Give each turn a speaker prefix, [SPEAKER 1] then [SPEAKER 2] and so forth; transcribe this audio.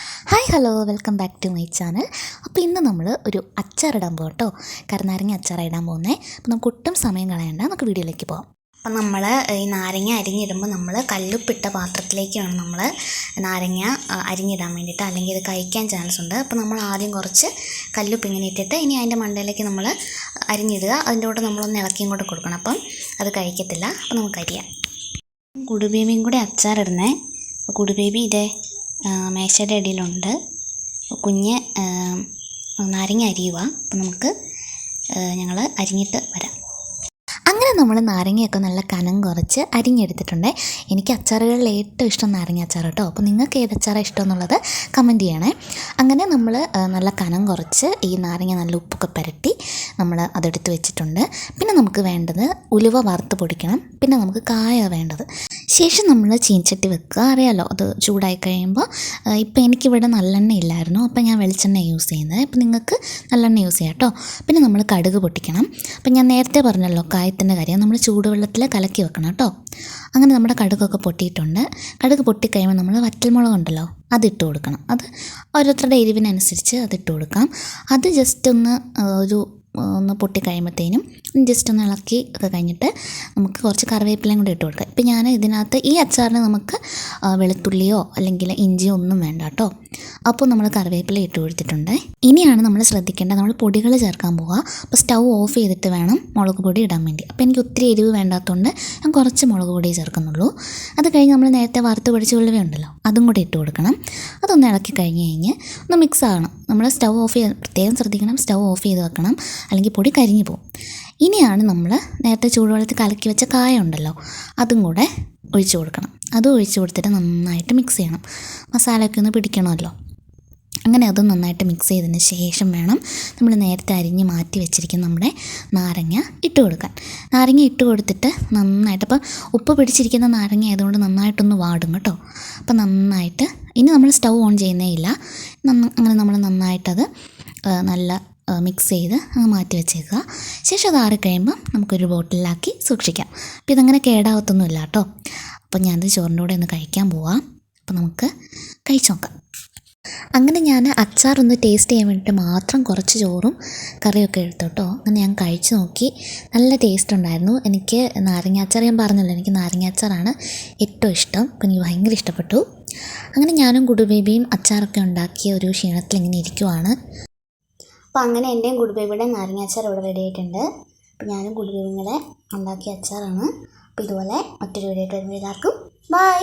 [SPEAKER 1] Hi hello, welcome back to my channel. അപ്പോൾ ഇന്ന് നമ്മൾ ഒരു അച്ചാറിടാൻ പോകും കേട്ടോ. കരുനാരങ്ങ അച്ചാറിടാൻ പോകുന്നത്. അപ്പോൾ നമുക്ക് ഒട്ടും സമയം കളയണ്ട, നമുക്ക് വീഡിയോയിലേക്ക് പോകാം. അപ്പം നമ്മൾ ഈ നാരങ്ങ അരിഞ്ഞിടുമ്പോൾ നമ്മൾ കല്ലുപ്പിട്ട പാത്രത്തിലേക്ക് വേണം നമ്മൾ നാരങ്ങ അരിഞ്ഞിടാൻ വേണ്ടിയിട്ട്, അല്ലെങ്കിൽ ഇത് കഴിക്കാൻ ചാൻസ് ഉണ്ട്. അപ്പോൾ നമ്മൾ ആദ്യം കുറച്ച് കല്ലുപ്പ് ഇങ്ങനെ ഇട്ടിട്ട് ഇനി അതിൻ്റെ മണ്ടയിലേക്ക് നമ്മൾ അരിഞ്ഞിടുക. അതിൻ്റെ കൂടെ നമ്മളൊന്ന് ഇളക്കിയും കൂടെ കൊടുക്കണം, അപ്പം അത് കഴിക്കത്തില്ല. അപ്പോൾ നമുക്ക് അരിയാം. കുടുബേബിയും കൂടെ അച്ചാറിടുന്നേ. കുടുബേബി ഇതേ മേശയുടെ അടിയിലുണ്ട്. കുഞ്ഞ് നാരങ്ങ അരിയുക. അപ്പം നമുക്ക് ഞങ്ങൾ അരിഞ്ഞിട്ട് വരാം. അങ്ങനെ നമ്മൾ നാരങ്ങയൊക്കെ നല്ല കനം കുറച്ച് അരിഞ്ഞെടുത്തിട്ടുണ്ട്. എനിക്ക് അച്ചാറുകളിൽ ഏറ്റവും ഇഷ്ടം നാരങ്ങ അച്ചാർ കേട്ടോ. അപ്പോൾ നിങ്ങൾക്ക് ഏത് അച്ചാറാണ് ഇഷ്ടം എന്നുള്ളത് കമൻറ്റ് ചെയ്യണേ. അങ്ങനെ നമ്മൾ നല്ല കനം കുറച്ച് ഈ നാരങ്ങ നല്ല ഉപ്പൊക്കെ പുരട്ടി നമ്മൾ അതെടുത്ത് വെച്ചിട്ടുണ്ട്. പിന്നെ നമുക്ക് വേണ്ടത് ഉലുവ വറുത്ത് പൊടിക്കണം. പിന്നെ നമുക്ക് കായ വേണ്ടത്. ശേഷം നമ്മൾ ചീനച്ചട്ടി വെക്കുക. അറിയാമല്ലോ, അത് ചൂടായി കഴിയുമ്പോൾ ഇപ്പോൾ എനിക്കിവിടെ നല്ലെണ്ണ ഇല്ലായിരുന്നു, അപ്പോൾ ഞാൻ വെളിച്ചെണ്ണ യൂസ് ചെയ്യുന്നത്. ഇപ്പോൾ നിങ്ങൾക്ക് നല്ലെണ്ണ യൂസ് ചെയ്യാം കേട്ടോ. പിന്നെ നമ്മൾ കടുക് പൊട്ടിക്കണം. അപ്പം ഞാൻ നേരത്തെ പറഞ്ഞല്ലോ കായത്തിൻ്റെ കാര്യം, നമ്മൾ ചൂടുവെള്ളത്തിൽ കലക്കി വെക്കണം കേട്ടോ. അങ്ങനെ നമ്മുടെ കടുകൊക്കെ പൊട്ടിയിട്ടുണ്ട്. കടുക് പൊട്ടിക്കഴിയുമ്പോൾ നമ്മൾ വറ്റൽമുളക് ഉണ്ടല്ലോ, അതിട്ട് കൊടുക്കണം. അത് ഓരോരുത്തരുടെ എരിവിനനുസരിച്ച് അതിട്ട് കൊടുക്കാം. അത് ജസ്റ്റ് ഒന്ന് പൊട്ടിക്കഴിയുമ്പോഴത്തേനും ജസ്റ്റ് ഒന്ന് ഇളക്കി ഒക്കെ കഴിഞ്ഞിട്ട് നമുക്ക് കുറച്ച് കറിവേപ്പിലയും കൂടി ഇട്ട് കൊടുക്കാം. ഇപ്പം ഞാൻ ഇതിനകത്ത് ഈ അച്ചാറിന് നമുക്ക് വെളുത്തുള്ളിയോ അല്ലെങ്കിൽ ഇഞ്ചിയോ ഒന്നും വേണ്ട കേട്ടോ. അപ്പോൾ നമ്മൾ കറിവേപ്പില ഇട്ട് കൊടുത്തിട്ടുണ്ട്. ഇനിയാണ് നമ്മൾ ശ്രദ്ധിക്കേണ്ടത്, നമ്മൾ പൊടികൾ ചേർക്കാൻ പോവുക. അപ്പോൾ സ്റ്റൗ ഓഫ് ചെയ്തിട്ട് വേണം മുളക് പൊടി ഇടാൻ വേണ്ടി. അപ്പോൾ എനിക്ക് ഒത്തിരി എരിവ് വേണ്ടാത്തതുകൊണ്ട് ഞാൻ കുറച്ച് മുളക് പൊടി ചേർക്കുന്നുള്ളൂ. അത് കഴിഞ്ഞ് നമ്മൾ നേരത്തെ വറുത്ത് പൊടിച്ച ഉലുവ ഉണ്ടല്ലോ, അതും കൂടി ഇട്ട് കൊടുക്കണം. അതൊന്ന് ഇളക്കി കഴിഞ്ഞ് ഒന്ന് മിക്സ് ആകണം. നമ്മൾ സ്റ്റൗ ഓഫ് ചെയ്ത് പ്രത്യേകം ശ്രദ്ധിക്കണം, സ്റ്റൗ ഓഫ് ചെയ്ത് വെക്കണം, അല്ലെങ്കിൽ പൊടി കരിഞ്ഞു പോകും. ഇനിയാണ് നമ്മൾ നേരത്തെ ചൂടുവെള്ളത്തിൽ കലക്കി വെച്ച കായ ഉണ്ടല്ലോ, അതും കൂടെ ഒഴിച്ചു കൊടുക്കണം. അതും ഒഴിച്ചു കൊടുത്തിട്ട് നന്നായിട്ട് മിക്സ് ചെയ്യണം. മസാലയൊക്കെ ഒന്ന് പിടിക്കണമല്ലോ. അങ്ങനെ അതും നന്നായിട്ട് മിക്സ് ചെയ്തതിന് ശേഷം വേണം നമ്മൾ നേരത്തെ അരിഞ്ഞ് മാറ്റി വെച്ചിരിക്കുന്ന നമ്മുടെ നാരങ്ങ ഇട്ട് കൊടുക്കാൻ. നാരങ്ങ ഇട്ട് കൊടുത്തിട്ട് നന്നായിട്ട്, അപ്പം ഉപ്പ് പിടിച്ചിരിക്കുന്ന നാരങ്ങ ആയതുകൊണ്ട് നന്നായിട്ടൊന്ന് വാടും കേട്ടോ. അപ്പം നന്നായിട്ട് ഇനി നമ്മൾ സ്റ്റൗ ഓൺ ചെയ്യുന്നേ ഇല്ല. അങ്ങനെ നമ്മൾ നന്നായിട്ടത് നല്ല മിക്സ് ചെയ്ത് മാറ്റി വെച്ചേക്കുക. ശേഷം അത് ആറിക്കഴിയുമ്പം നമുക്കൊരു ബോട്ടിലാക്കി സൂക്ഷിക്കാം. അപ്പോൾ ഇതങ്ങനെ കേടാവത്തൊന്നുമില്ല കേട്ടോ. അപ്പോൾ ഞാനത് ചോറിൻ്റെ കൂടെ ഒന്ന് കഴിക്കാൻ പോവാം. അപ്പോൾ നമുക്ക് കഴിച്ച് നോക്കാം. അങ്ങനെ ഞാൻ അച്ചാറൊന്ന് ടേസ്റ്റ് ചെയ്യാൻ വേണ്ടിയിട്ട് മാത്രം കുറച്ച് ചോറും കറിയൊക്കെ എടുത്തു കേട്ടോ. അങ്ങനെ ഞാൻ കഴിച്ച് നോക്കി, നല്ല ടേസ്റ്റ് ഉണ്ടായിരുന്നു. എനിക്ക് നാരങ്ങ അച്ചാർ, ഞാൻ പറഞ്ഞല്ലോ എനിക്ക് നാരങ്ങ അച്ചാറാണ് ഏറ്റവും ഇഷ്ടം. അപ്പോൾ എനിക്ക് ഭയങ്കര ഇഷ്ടപ്പെട്ടു. അങ്ങനെ ഞാനും കുടുബേബിയും അച്ചാറൊക്കെ ഉണ്ടാക്കിയ ഒരു ക്ഷീണത്തിൽ ഇങ്ങനെ ഇരിക്കുവാണ്. അപ്പോൾ അങ്ങനെ എൻ്റെയും കുടുബേബിയുടെ നാരങ്ങ അച്ചാർ ഇവിടെ റെഡി ആയിട്ടുണ്ട്. അപ്പോൾ ഞാനും കുടുബേബിയും കൂടെ ഉണ്ടാക്കിയ അച്ചാറാണ്. അപ്പോൾ ഇതുപോലെ മറ്റൊരു വീഡിയോ ആയിട്ട് വരുമ്പോൾ എല്ലാവർക്കും ബൈ.